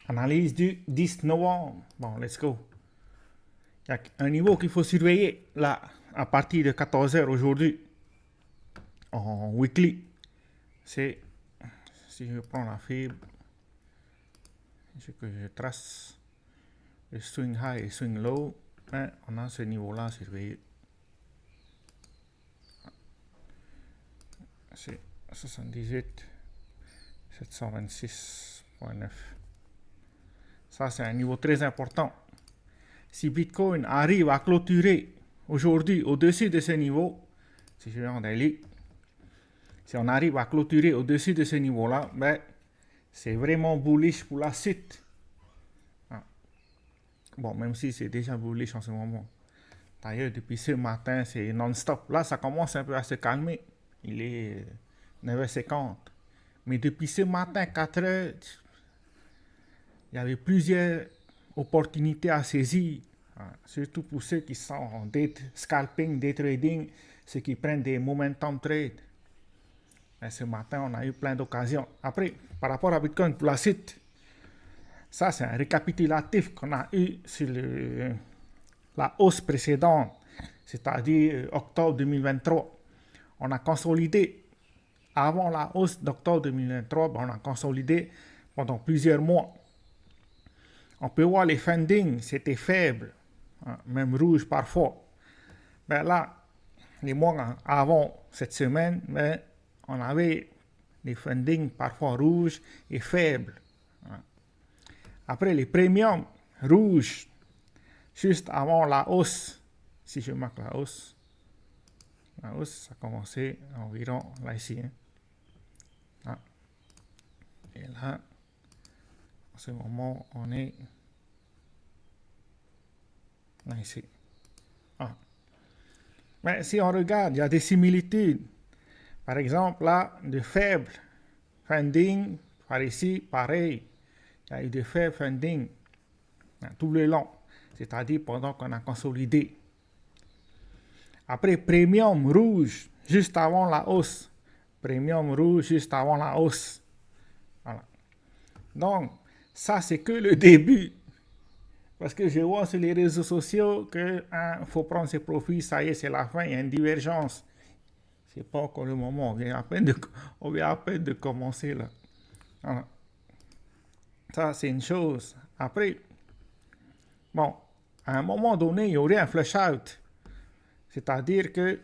Analyse du 10 novembre. Bon, let's go. Il y a un niveau qu'il faut surveiller là, à partir de 14h aujourd'hui, en weekly. C'est, si je prends la fibre, ce que je trace, le swing high et swing low, hein, on a ce niveau-là à surveiller. C'est 78, 726.9. Ça, c'est un niveau très important. Si Bitcoin arrive à clôturer aujourd'hui au-dessus de ce niveau, si je vais en daily, si on arrive à clôturer au-dessus de ce niveau-là, ben, c'est vraiment bullish pour la suite. Ah. Bon, même si c'est déjà bullish en ce moment. D'ailleurs, depuis ce matin, c'est non-stop. Là, ça commence un peu à se calmer. Il est 9h50. Mais depuis ce matin, 4h, il y avait plusieurs opportunités à saisir. Surtout pour ceux qui sont en day scalping, day trading, ceux qui prennent des momentum trades. Et ce matin, on a eu plein d'occasions. Après, par rapport à Bitcoin, pour la suite, ça c'est un récapitulatif qu'on a eu sur la hausse précédente, c'est-à-dire octobre 2023. On a consolidé, avant la hausse d'octobre 2023, on a consolidé pendant plusieurs mois. On peut voir les fundings, c'était faible, hein, même rouge parfois. Mais là, les mois avant cette semaine, mais on avait des fundings parfois rouges et faibles. Après, les premiums rouges, juste avant la hausse, si je marque la hausse, ça a commencé environ là ici. Hein. Et là, en ce moment, on est là ici. Ah. Mais si on regarde, il y a des similitudes. Par exemple, là, de faibles funding, par ici, pareil. Il y a eu de faibles funding tout le long, c'est-à-dire pendant qu'on a consolidé. Après, premium rouge, juste avant la hausse. Premium rouge, juste avant la hausse. Voilà. Donc, ça, c'est que le début. Parce que je vois sur les réseaux sociaux qu'il faut prendre ses profits, ça y est, c'est la fin, il y a une divergence. C'est pas encore le moment, on vient à peine de commencer là. Voilà. Ça, c'est une chose. Après, bon, à un moment donné, il y aurait un flush out. C'est-à-dire qu'il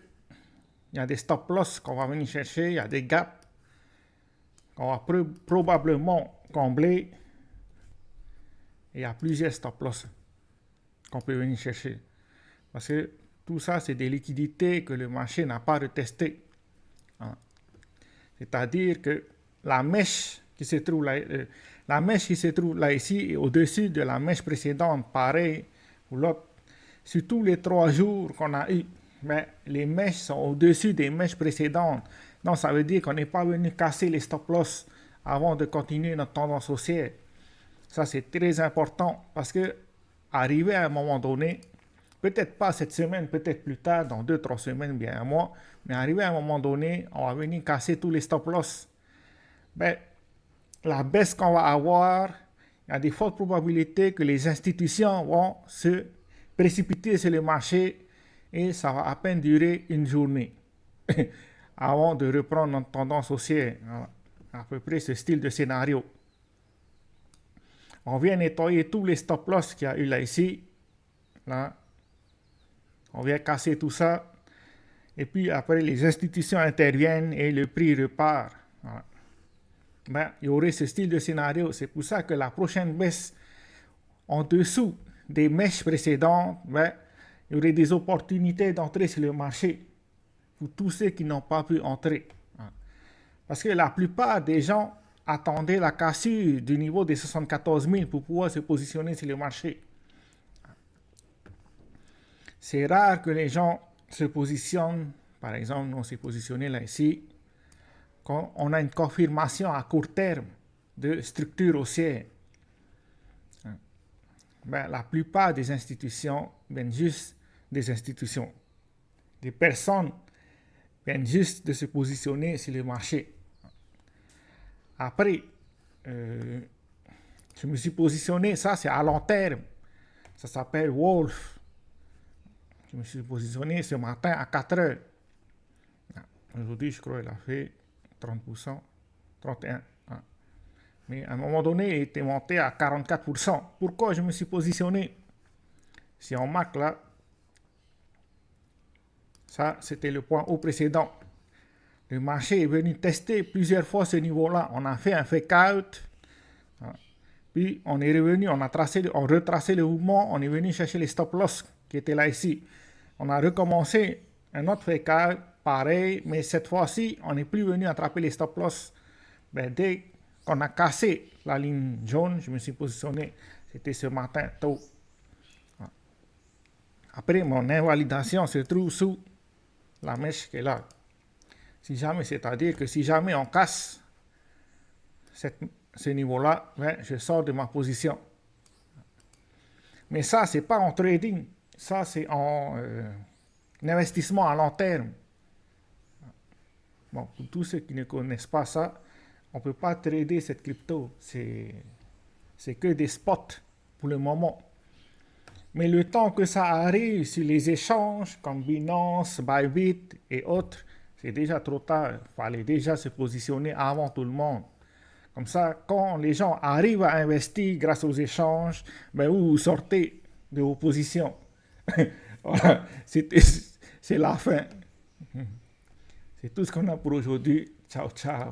y a des stop loss qu'on va venir chercher, il y a des gaps qu'on va probablement combler. Et il y a plusieurs stop loss qu'on peut venir chercher. Parce que tout ça, c'est des liquidités que le marché n'a pas retestées. C'est-à-dire que la mèche qui se trouve là, ici est au-dessus de la mèche précédente, pareil pour l'autre. Sur tous les 3 jours qu'on a eu, mais les mèches sont au-dessus des mèches précédentes. Donc ça veut dire qu'on n'est pas venu casser les stop loss avant de continuer notre tendance haussière. Ça c'est très important parce que arrivé à un moment donné, peut-être pas cette semaine, peut-être plus tard, dans 2-3 semaines, bien un mois, mais arrivé à un moment donné, on va venir casser tous les stop loss. Ben, la baisse qu'on va avoir, il y a des fortes probabilités que les institutions vont se précipiter sur le marché et ça va à peine durer une journée avant de reprendre notre tendance haussière. Voilà. À peu près ce style de scénario. On vient nettoyer tous les stop loss qu'il y a eu là ici. Là. On vient casser tout ça. Et puis après, les institutions interviennent et le prix repart. Voilà. Ben, il y aurait ce style de scénario. C'est pour ça que la prochaine baisse en dessous des mèches précédentes, ben, il y aurait des opportunités d'entrer sur le marché pour tous ceux qui n'ont pas pu entrer. Parce que la plupart des gens attendaient la cassure du niveau des 74 000 pour pouvoir se positionner sur le marché. C'est rare que les gens se positionnent, par exemple, nous on s'est positionné là ici, quand on a une confirmation à court terme de structure haussière. Ben, la plupart des institutions viennent juste des institutions. Des personnes viennent juste de se positionner sur le marché. Après, je Je me suis positionné, ça c'est à long terme. Ça s'appelle Wolf. Je me suis positionné ce matin à 4 heures. Aujourd'hui, je crois qu'il a fait 30%, 31%. Mais à un moment donné, il était monté à 44%. Pourquoi je me suis positionné? Si on marque là, ça c'était le point haut précédent. Le marché est venu tester plusieurs fois ce niveau-là. On a fait un fake out. Puis on est revenu, on a retracé le mouvement, on est venu chercher les stop loss qui étaient là ici. On a recommencé un autre fake out, pareil, mais cette fois-ci, on n'est plus venu attraper les stop loss. Dès qu'on a cassé la ligne jaune, je me suis positionné. C'était ce matin tôt. Après, mon invalidation se trouve sous la mèche qui est là. Si jamais, c'est-à-dire que si jamais on casse ce niveau-là, je sors de ma position. Mais ça, c'est pas en trading. Ça, c'est en investissement à long terme. Bon, pour tous ceux qui ne connaissent pas ça, on ne peut pas trader cette crypto. C'est que des spots pour le moment. Mais le temps que ça arrive sur les échanges comme Binance, Bybit et autres, c'est déjà trop tard. Il fallait déjà se positionner avant tout le monde. Comme ça, quand les gens arrivent à investir grâce aux échanges, vous sortez de vos positions. Voilà, c'est la fin. C'est tout ce qu'on a pour aujourd'hui. Ciao, ciao.